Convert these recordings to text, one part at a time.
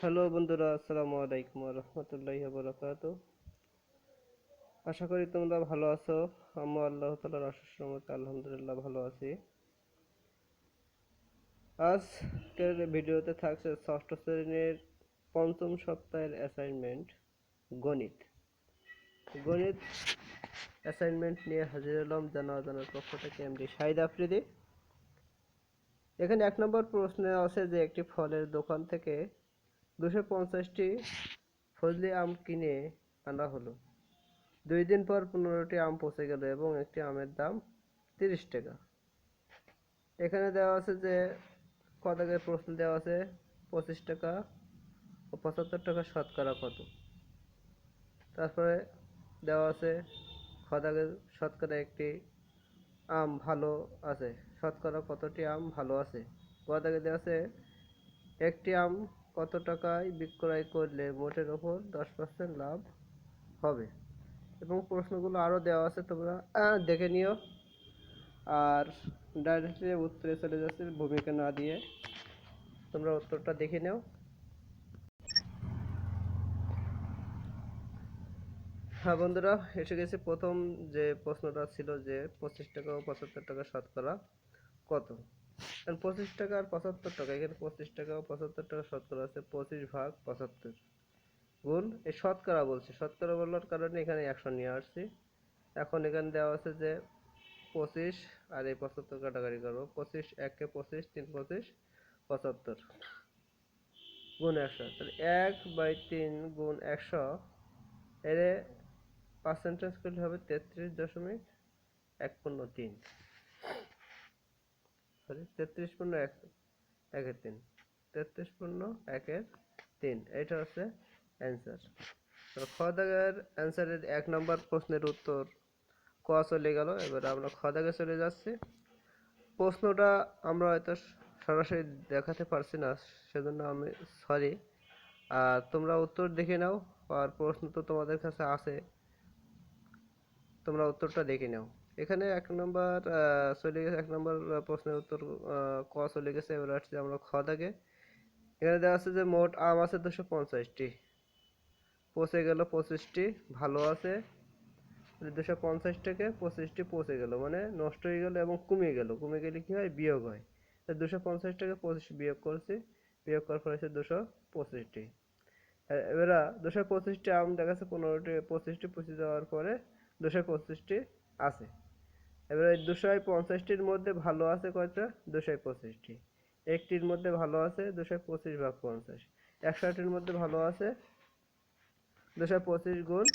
Hello বন্ধুরা, আসসালামু আলাইকুম ওয়া রাহমাতুল্লাহি ওয়া বারাকাতুহু। আশা করি তোমরা ভালো আছো। আমি আল্লাহ তাআলার অশেষ রহমতে আলহামদুলিল্লাহ ভালো আছি। আজকের ভিডিওতে থাকছে ষষ্ঠ শ্রেণীর পঞ্চম সপ্তাহের অ্যাসাইনমেন্ট গণিত। গণিত অ্যাসাইনমেন্ট নিয়ে হাজির হলাম জানা অজানার পক্ষ থেকে এমডি শাহিদ আফ্রিদি। এখানে 1 নম্বর প্রশ্নে আছে যে একটি ফলের দোকান থেকে 250টি ফজলি আম কিনে আনা হলো। 2 দিন পর 15টি আম পচে গেল এবং একটি আমের দাম 30 টাকা। এখানে দেওয়া আছে যে ক দাগের প্রশ্ন দেওয়া আছে 25 টাকা ও 75 টাকা শতকরা কত। তারপরে দেওয়া আছে খ দাগের শতকরা একটি আম ভালো আছে, শতকরা কতটি আম ভালো আছে। গ দাগে দেওয়া আছে একটি আম কত টাকায় বিক্রয় করলে মোটের ওপর 10% লাভ হবে। এবং প্রশ্নগুলো আরও দেওয়া আছে, তোমরা দেখে নিও। আর ডাইরেক্টলি উত্তরে চলে যাচ্ছে ভূমিকা না দিয়ে, তোমরা উত্তরটা দেখে নাও। হ্যাঁ বন্ধুরা, এসে গেছে প্রথম যে প্রশ্নটা ছিল যে 25 টাকা ও 75 টাকা শতকরা কত। 25 টাকা আর 75 টাকা, এখানে 25 টাকা ও 75 টাকা শতকরা আছে 25/75 গুণ এই শতকরা বলছে, শতকরা বলার কারণে এখানে 100 নিয়ে আসছি। এখন এখানে দেওয়া আছে যে 25 আর এই 75 কাটাকাটি করবো। 25 1 কে 25, 3 25 75 গুণ 100, তাহলে 1/3 গুণ 100 এর পার্সেন্টেজ করলে হবে 33.153, সরি 33.1 33.1 এটা হচ্ছে অ্যান্সার। তো খ দাগের অ্যান্সারের 1 নম্বর প্রশ্নের উত্তর ক চলে গেল। এবার আমরা খ দাগে চলে যাচ্ছি। প্রশ্নটা আমরা হয়তো সরাসরি দেখাতে পারছি না, সেজন্য আমি সরি। আর তোমরা উত্তর দেখে নাও, আর প্রশ্ন তো তোমাদের কাছে আছে, তোমরা উত্তরটা দেখে নাও। এখানে 1 নম্বর চলে গেছে, 1 নম্বর প্রশ্নের উত্তর ক চলে গেছে। এবার আসছি আমরা খ দাগে। এখানে দেওয়া আছে যে মোট আম আছে 250টি, পচে গেল 25টি, ভালো আছে 250 থেকে 25টি পচে গেল মানে নষ্ট হয়ে গেল এবং কমে গেল। কমে গেলে কি হয়? বিয়োগ হয়। 250 থেকে 25 বিয়োগ করছি, বিয়োগ করার ফলে হচ্ছে 225টি। এবার 225টি আম দেখা যাচ্ছে 25টি পচে যাওয়ার পরে 225টি আছে। এবার এই 250টির মধ্যে ভালো আছে কয়টা? 225টি। একটির মধ্যে ভালো আছে 225/50, 100টির মধ্যে ভালো আছে 225 গুণ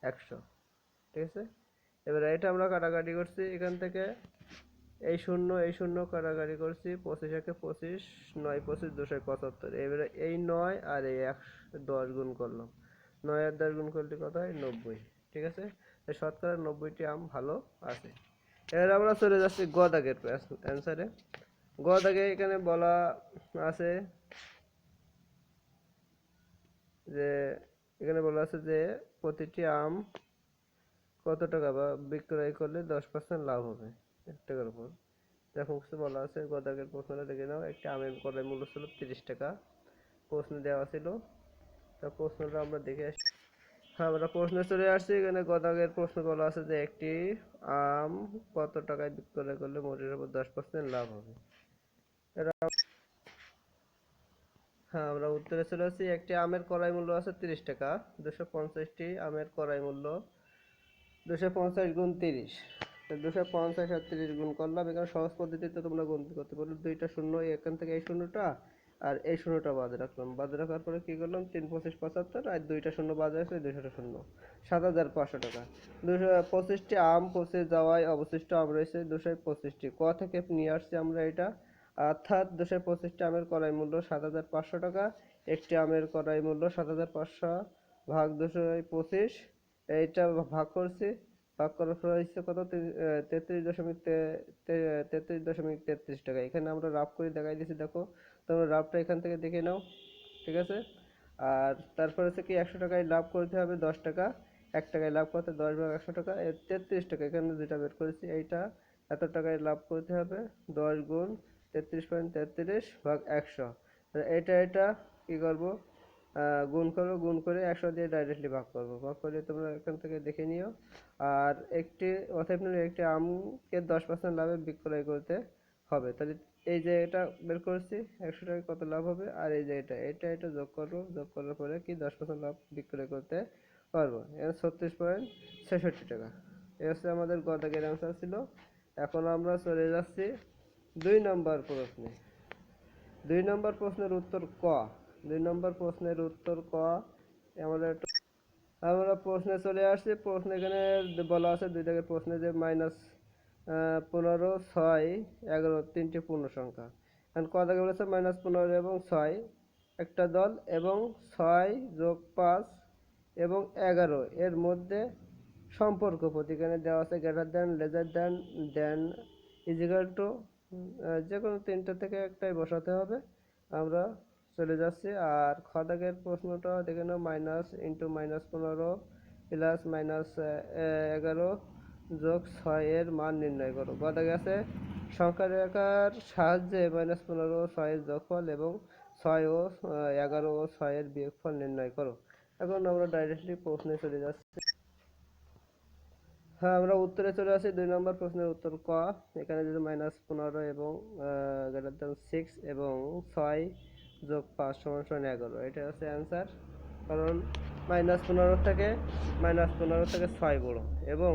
100, ঠিক আছে। এবার এটা আমরা কাটাকাটি করছি, এখান থেকে এই শূন্য এই শূন্য কাটাকাটি করছি, 25 একে 25, 9 25 275। এবারে এই 9 আর এই 10 গুণ করলাম, 9 আর 10 গুণ করলে কত হয়? 90, ঠিক আছে। শতকরা 90টি আম ভালো আছে। এবার আমরা চলে যাচ্ছি গ দাগের অ্যান্সারে। গ দাগে এখানে বলা আছে যে, এখানে বলা আছে যে প্রতিটি আম কত টাকা বা বিক্রয় করলে 10% লাভ হবে 1 টাকার উপর, এরকম কিছু বলা আছে। গ দাগের প্রশ্নটা দেখে নাও। একটি আমের ক্রয় মূল্য ছিল 30 টাকা, প্রশ্ন দেওয়া ছিল। তা প্রশ্নটা আমরা দেখে আসি। হ্যাঁ, আমরা প্রশ্নে চলে আসছি। এখানে গ দাগের প্রশ্ন বলা আছে যে একটি আম কত টাকায় বিক্রয় করলে মোটের উপর 10% লাভ হবে। হ্যাঁ, আমরা উত্তরে চলে আসছি। একটি আমের ক্রয় মূল্য আছে 30 টাকা, 250টি আমের ক্রয় মূল্য 250 গুণ 30, 250 আর 30 গুণ করলাম। এখানে সহজ পদ্ধতিতে তোমরা গুণ করতে পারো, দুইটা শূন্য এখান থেকে এই শূন্যটা আর এই শূন্যটা বাদ রাখলাম, বাদ রাখার পরে কি করলাম 3 25 75 আর দুইটা শূন্য বাদ রাখলে 200টা শূন্য, 7500 টাকা। 225টি আম পচে যাওয়ায় অবশিষ্ট আম রয়েছে 225টি। ক থেকে নিয়ে আসছি আমরা এটা, অর্থাৎ 225টি আমের ক্রয় মূল্য 7500 টাকা। একটি আমের ক্রয় মূল্য 7500 ভাগ 225, এইটা ভাগ করছি, ভাগ করার পর হচ্ছে কত? 33.33 টাকা। এখানে আমরা রাফ করে দেখাই দিয়েছি, দেখো তোমরা রাফটা এখান থেকে দেখে নাও, ঠিক আছে। আর তারপর হচ্ছে কি 100 টাকায় লাভ করতে হবে 10 টাকা, 1 টাকায় লাভ করতে 10/100 টাকা, 33 টাকা এখানে যেটা বের করেছি এইটা এত টাকায় লাভ করতে হবে 10 গুণ 33.33 ভাগ 100, এটা কি করব, গুণ করবো, গুণ করে 100 দিয়ে ডাইরেক্টলি ভাগ করবো, ভাগ করে তোমরা এখান থেকে দেখে নিও। আর অতএব একটি আমকে 10% লাভে বিক্রয় করতে হবে। তাহলে এই যে এটা বের করেছি 100 টাকা কত লাভ হবে, আর এই যে এটা যোগ করবো, যোগ করার পরে কি 10% লাভ বিক্রয় করতে পারবো। এর 36.66 টাকা। এই হচ্ছে আমাদের গ দাগের অ্যান্সার ছিল। এখন আমরা চলে যাচ্ছি 2 নম্বর প্রশ্নে। 2 নম্বর প্রশ্নের উত্তর ক। 2 নম্বর প্রশ্নের উত্তর ক। আমরা প্রশ্নে চলে আসছি। প্রশ্ন এখানে বলা আছে 2 দাগের প্রশ্নে যে -15, 6, 11 তিনটি পূর্ণ সংখ্যা। এখন ক দাগে বলেছে -15 এবং 6 একটা দল এবং 6 যোগ 5 এবং 11 এর মধ্যে সম্পর্ক প্রতিখানে দেওয়া আছে গ্রেটার দ্যান, লেজার দ্যান, দেন, ইজিক্যাল টু, যে কোনো তিনটা থেকে একটাই বসাতে হবে। আমরা চলে যাচ্ছি। আর খ দাগের প্রশ্নটা দেখে নাও, মাইনাস ইন্টু -15 প্লাস -11 যোগ 6 এর মান নির্ণয় করো। গ দাগে আছে সংখ্যা রেখার সাহায্যে -15 ও 6 এর যোগফল এবং 6 ও 11 ও 6 এর বিয়োগফল নির্ণয় করো। এখন আমরা ডাইরেক্টলি প্রশ্নে চলে যাচ্ছি। হ্যাঁ, আমরা উত্তরে চলে আসি। 2 নম্বর প্রশ্নের উত্তর ক। এখানে যদি -15 এবং গ্রেটার দ্যান 6 এবং 6 যোগ 5 সমান 11, এটা হচ্ছে অ্যান্সার। কারণ -15 থেকে 6 বড় এবং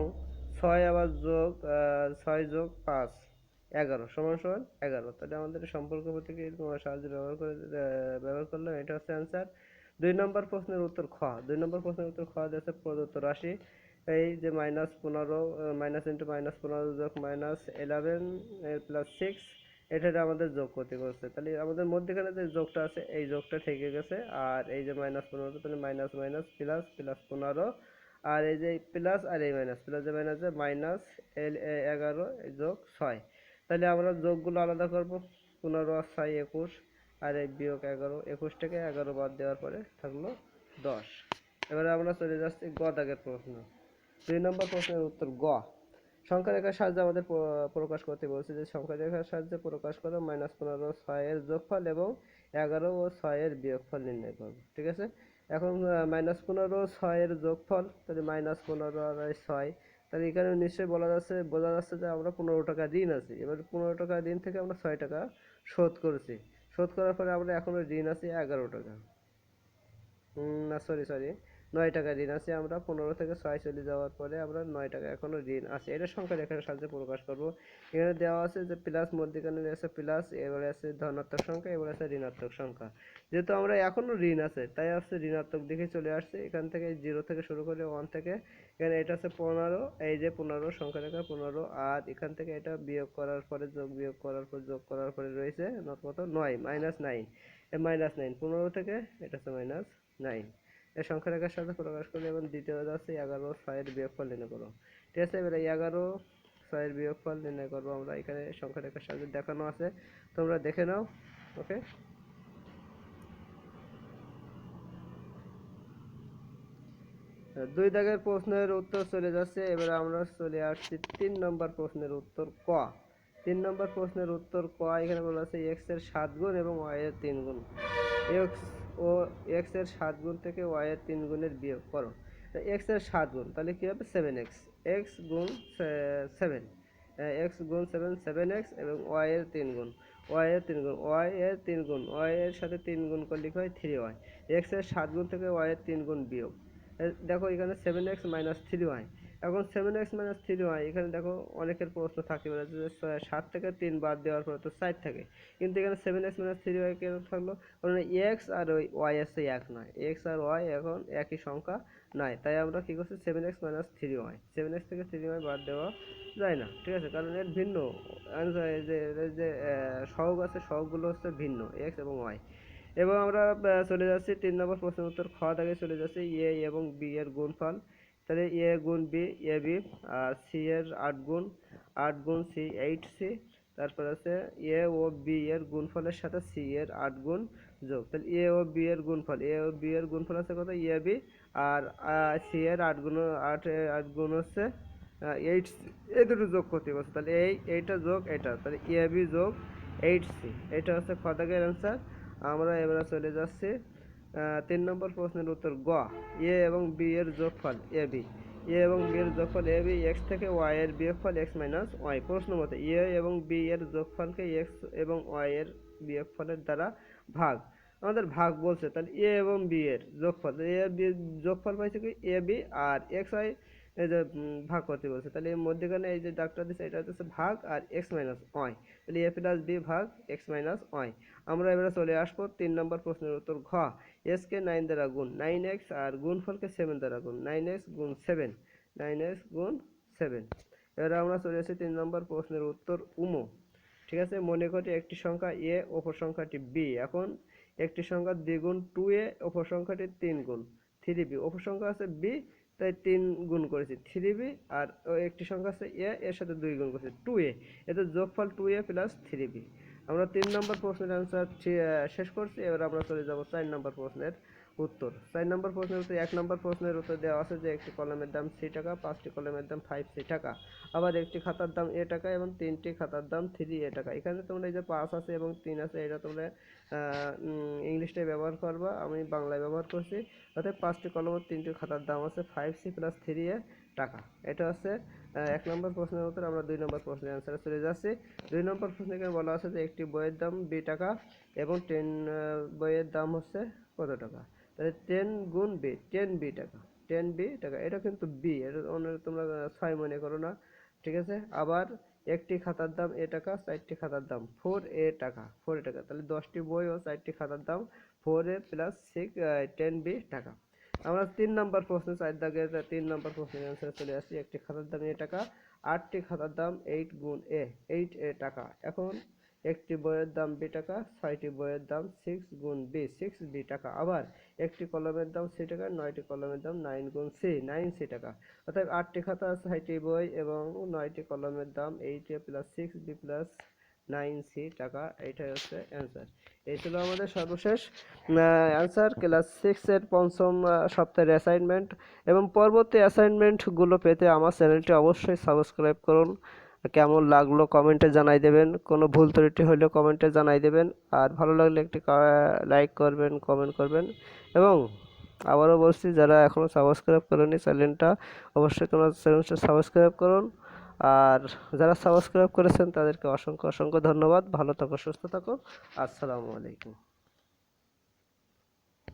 6 আবার যোগ 6 যোগ 5 11 সমান 11। তাহলে আমাদের সম্পর্ক প্রতীকে সাহায্যে ব্যবহার করলাম, এটা হচ্ছে অ্যান্সার। 2 নম্বর প্রশ্নের উত্তর খ। 2 নম্বর প্রশ্নের উত্তর খ দিয়েছে প্রদত্ত রাশি এই যে -15 মাইনাস ইন্টু -15 যোগ -11 প্লাস 6, এটা আমাদের যোগ করতে বলছে। তাহলে আমাদের মধ্যেখানে যে যোগটা আছে এই যোগটা থেকে গেছে। আর এই যে -15, তাহলে মাইনাস মাইনাস প্লাস, প্লাস 15, আর এই যে প্লাস আর এই মাইনাস, প্লাস যে মাইনাস যে -11 যোগ 6। তাহলে আমরা যোগগুলো আলাদা করব। 15 আর 6 21, আর এই বিয়োগ 11, 21 থেকে 11 বাদ দেওয়ার পরে থাকলো 10। এবারে আমরা চলে যাচ্ছি গ দাগের প্রশ্ন। 2 নম্বর প্রশ্নের উত্তর গ। সংখ্যা রেখার সাহায্যে আমাদের প্রকাশ করতে বলছে যে সংখ্যা রেখার সাহায্যে প্রকাশ করো -15 6 এর যোগফল এবং 11 ও 6 এর বিয়োগফল নির্ণয় করবো। ঠিক আছে। এখন -15 6 এর যোগফল, তাহলে -15 আর 6, তাহলে এখানে নিশ্চয়ই বোঝা যাচ্ছে যে আমরা 15 টাকা ঋণ আছি। এবার 15 টাকা ঋণ থেকে আমরা 6 টাকা শোধ করেছি। শোধ করার পরে আমরা এখনো ঋণ আছি 11 টাকা। না, সরি, 9 টাকা ঋণ আছে। আমরা 15 থেকে 6 চলে যাওয়ার পরে আমরা 9 টাকা এখনো ঋণ আছে। এটা সংখ্যা রেখার সাহায্যে প্রকাশ করব। এখানে দেওয়া আছে যে প্লাস, মধ্যখানে আছে প্লাস, এবারে আছে ধনাত্মক সংখ্যা, এবারে আছে ঋণাত্মক সংখ্যা। যেহেতু আমরা এখনো ঋণ আছে তাই হচ্ছে ঋণাত্মক দিকে চলে আসছে। এখান থেকে 0 থেকে শুরু করে 1 থেকে এখানে এটা আছে 15, এই যে 15 সংখ্যা রেখা 15, আর এখান থেকে এটা বিয়োগ করার পরে যোগ করার পরে রয়েছে কত 9 -9, -9 15 থেকে এটা হচ্ছে -9। এই সংখ্যা রেখার সাথে প্রকাশ করলে এবং দ্বিতীয় আছে 11 6 এর বিয়োগফল নির্ণয় করো। ঠিক আছে। এবারে 11 6 এর বিয়োগফল নির্ণয় করবো আমরা। এখানে সংখ্যা রেখার সাথে দেখানো আছে, তোমরা দেখে নাও। ওকে। 2 দাগের প্রশ্নের উত্তর চলে যাচ্ছে। এবারে আমরা চলে আসছি 3 নম্বর প্রশ্নের উত্তর ক। 3 নম্বর প্রশ্নের উত্তর ক। এখানে বলা আছে x এর 7 গুণ এবং y এর 3 গুণ। x ও x এর 7 গুণ থেকে y এর 3 গুণের বিয়োগ করো। x এর 7 গুণ, তাহলে কি হবে 7x, x গুণ 7, x গুণ 7 7x, এবং y এর 3 গুণ, y এর 3 গুণ, y এর 3 গুণ, y এর সাথে 3 গুণ করলে কি হয় 3y। x এর 7 গুণ থেকে y এর 3 গুণ বিয়োগ। দেখো এখানে 7x মাইনাস 3y। এখন 7x মাইনাস 3y, এখানে দেখো অনেকের প্রশ্ন থাকতে পারে যে 7 থেকে 3 বাদ দেওয়ার পরে তো 4 থাকে, কিন্তু এখানে 7x মাইনাস 3y কেন থাকলো? কারণ x আর ওই y আছে এক নয়, x আর y এখন একই সংখ্যা নয়, তাই আমরা কি করছি 7x মাইনাস 3y, 7x থেকে 3y বাদ দেওয়া যায় না। ঠিক আছে, কারণ এর ভিন্ন যে সহগ আছে, সহগগুলো হচ্ছে ভিন্ন, x এবং y। এবং আমরা চলে যাচ্ছি 3 নম্বর প্রশ্নের উত্তর খ দাগে চলে যাচ্ছি এ এবং বি এর গুণফল। তাহলে এ গুণ B A B, R C এর 8 গুণ, 8 গুণ সি 8c, তারপর আছে এ ও বি এর গুণফলের সাথে সি এর 8 গুণ যোগ। তাহলে এ ও বি এর গুণফল, এ ও বি এর গুণফল আছে কত এ বি, আর সি এর 8 গুণ, 8 গুণ হচ্ছে 8c, এই দুটো যোগ করতে বলছে। তাহলে এইটা যোগ এটা, তাহলে এ বি যোগ 8c, এটা হচ্ছে খ দাগের অ্যান্সার। আমরা এবারে চলে যাচ্ছি 3 নম্বর প্রশ্নের উত্তর গ। এ এবং বি এর যোগফল এ বি। এ এবং বি এর যোগফল এ বি এক্স থেকে ওয়াই এর বিয়োগফল এক্স মাইনাস ওয়াই। প্রশ্ন মতে এ এবং বি এর যোগফলকে এক্স এবং ওয়াই এর বিয়োগফলের দ্বারা ভাগ। আমাদের ভাগ বলছে, তাহলে এ এবং বি এর যোগফল, এ বি যোগফল পাইছে কি A B, R x Y এই যে ভাগ করতে বলছে, তাহলে এর মধ্যেখানে এই যে ডাকটা দিচ্ছে এটা হচ্ছে ভাগ আর এক্স মাইনাস ওয়াই, তাহলে এ প্লাস বি ভাগ এক্স মাইনাস ওয়াই। আমরা এবারে চলে আসবো 3 নম্বর প্রশ্নের উত্তর ঘ। এস কে 9 দ্বারা গুণ 9x আর গুণফলকে 7 দ্বারা গুণ 9x গুণ 7, 9x গুণ 7। এবারে আমরা চলে আসি 3 নম্বর প্রশ্নের উত্তর উমো। ঠিক আছে, মনে করি একটি সংখ্যা এ অপর সংখ্যাটি বি। এখন একটি সংখ্যা দ্বিগুণ 2a, অপর সংখ্যাটি 3 গুণ 3b। অপর সংখ্যা আছে b, তাই 3 গুণ করেছি 3b, আর একটি সংখ্যা আছে a, এর সাথে 2 গুণ করেছি 2a। এতে যোগফল 2a প্লাস 3b। আমরা 3 নম্বর প্রশ্নের অ্যান্সার শেষ করছি। এবার আমরা চলে যাব 4 নম্বর প্রশ্নের উত্তর। 4 নম্বর প্রশ্নের উত্তর 1 নম্বর প্রশ্নের উত্তর দেওয়া আছে যে একটি কলমের দাম 3 টাকা, 5টি কলমের দাম 5c টাকা। আবার একটি খাতার দাম a টাকা এবং 3টি খাতার দাম 3a টাকা। এখানে তোমরা এই যে 5 আছে এবং 3 আছে, এটা তোমরা ইংলিশটাই ব্যবহার করবা, আমি বাংলায় ব্যবহার করছি। অর্থাৎ 5টি কলম ও 3টি খাতার দাম আছে 5c প্লাস 3a টাকা। এটা হচ্ছে 1 নম্বর প্রশ্নের উত্তর। আমরা 2 নম্বর প্রশ্নের অ্যান্সারে চলে যাচ্ছি। 2 নম্বর প্রশ্নে এখানে বলা আছে যে একটি বইয়ের দাম b টাকা এবং 10 বইয়ের দাম হচ্ছে কত টাকা। তাহলে 10 গুণ b, 10b টাকা, 10b টাকা। এটা কিন্তু b, এটা তোমরা 6 মনে করো না, ঠিক আছে। আবার একটি খাতার দাম a টাকা, 4টি খাতার দাম 4a টাকা, 4a টাকা। তাহলে 10টি বই ও 4টি খাতার দাম 4a প্লাস 10b টাকা। আমরা 3 নম্বর প্রশ্ন 4 দাগের 3 নম্বর প্রশ্নের অ্যান্সারে চলে আসছি। একটি খাতার দাম a টাকা, 8টি খাতার দাম 8 গুণ a, 8a টাকা। এখন একটি বইয়ের দাম b টাকা, 6টি বইয়ের দাম 6 গুণ b, 6b টাকা। আবার একটি কলমের দাম c টাকা, 9টি কলমের দাম 9 গুণ c, 9c টাকা। অর্থাৎ 8টি খাতা, 6টি বই এবং 9টি কলমের দাম 8a plus 6b plus 9c টাকা। এইটাই হচ্ছে অ্যান্সার। এই ছিল আমাদের সর্বশেষ অ্যান্সার ক্লাস 6 এর পঞ্চম সপ্তাহের অ্যাসাইনমেন্ট। এবং পরবর্তী অ্যাসাইনমেন্টগুলো পেতে আমার চ্যানেলটি অবশ্যই সাবস্ক্রাইব করুন। কেমন লাগলো কমেন্টে জানাই দেবেন, কোনো ভুল ত্রুটি হলে কমেন্টে জানাই দেবেন, আর ভালো লাগলে একটি লাইক করবেন, কমেন্ট করবেন। এবং আবারও বলছি, যারা এখনও সাবস্ক্রাইব করেনি চ্যানেলটা, অবশ্যই তোমরা চ্যানেলটা সাবস্ক্রাইব করুন। আর যারা সাবস্ক্রাইব করেছেন তাদেরকে অসংখ্য অসংখ্য ধন্যবাদ। ভালো থাকো, সুস্থ থাকো। আসসালামু আলাইকুম।